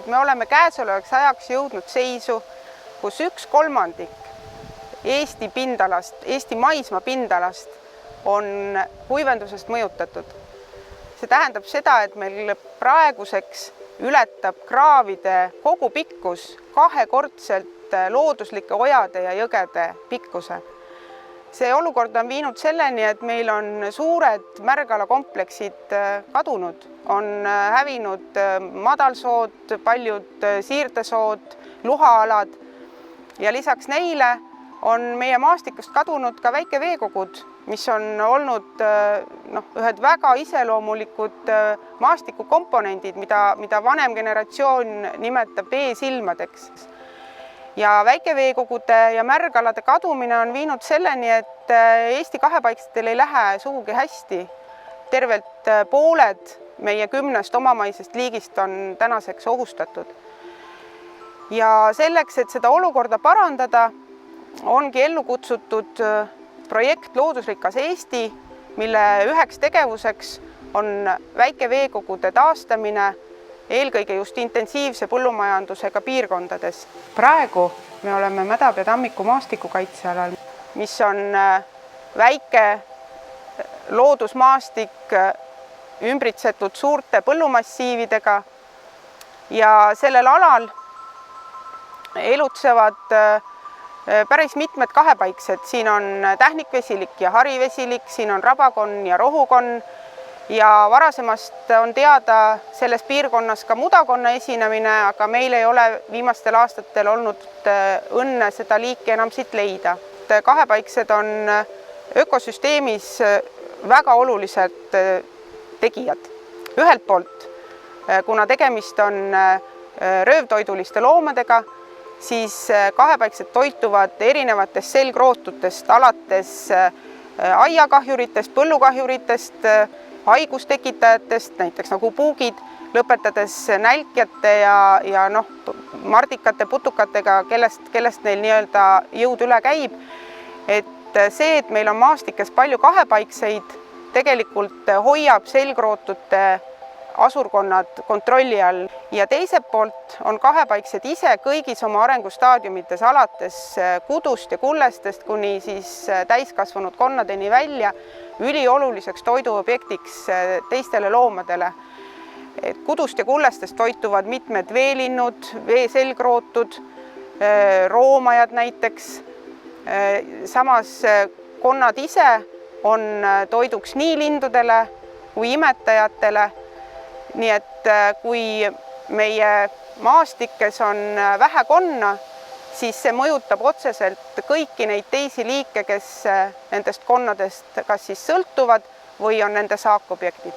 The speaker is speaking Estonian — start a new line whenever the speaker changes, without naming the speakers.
et me oleme käesolevaks ajaks jõudnud seisu, kus 1/3 Eesti pindalast, Eesti maismaa pindalast on kuivendusest mõjutatud. See tähendab seda, et meil praeguseks ületab kraavide kogupikkus 2-kordselt looduslike ojade ja jõgede pikkuse. See olukord on viinud selleni, et meil on suured märgalakompleksid kadunud, on hävinud madalsood, paljud siirdesood, luhaalad ja lisaks neile on meie maastikust kadunud ka väikeveekogud, mis on olnud ühed väga iseloomulikud maastikukomponendid, mida vanem generatsioon nimetab veesilmadeks. Ja väikeveekogude ja märgalade kadumine on viinud selleni, et Eesti kahepaiksetel ei lähe sugugi hästi. Tervelt pooled meie 10 omamaisest liigist on tänaseks ohustatud. Ja selleks, et seda olukorda parandada, ongi ellu kutsutud projekt Loodusrikas Eesti, mille üheks tegevuseks on väikeveekogude taastamine, eelkõige just intensiivse põllumajandusega piirkondades. Praegu me oleme Mädapea ja Tammiku maastikukaitsealal, mis on väike loodusmaastik ümbritsetud suurte põllumassiividega ja sellel alal elutsevad päris mitmed kahepaiksed. Siin on tähnikvesilik ja harivesilik, siin on rabakonn ja rohukonn ja varasemast on teada selles piirkonnas ka mudakonna esinemine, aga meil ei ole viimastel aastatel olnud õnne seda liiki enam siit leida. Kahepaiksed on ökosüsteemis väga olulised tegijad. Ühelt poolt, kuna tegemist on röövtoiduliste loomadega, siis kahepaiksed toituvad erinevatest selgrootutest, alates aiakahjuritest, põllukahjuritest, haigustekitajatest, näiteks nagu puugid, lõpetades nälkjate ja mardikate, putukatega, kellest neil nii-öelda jõud üle käib. Et see, et meil on maastikes palju kahepaikseid, tegelikult hoiab selgrootute asurkonnad kontrolli all ja teiselt poolt on kahepaiksed ise kõigis oma arengustaadiumites alates kudust ja kullestest kuni siis täiskasvanud konnadeni välja ülioluliseks toiduobjektiks teistele loomadele. Kudust ja kullestest toituvad mitmed veelinnud, veeselgrootud, roomajad näiteks. Samas konnad ise on toiduks nii lindudele kui imetajatele. Nii et kui meie maastikes on vähe konna, siis see mõjutab otseselt kõiki neid teisi liike, kes nendest konnadest kas siis sõltuvad või on nende saakobjektid.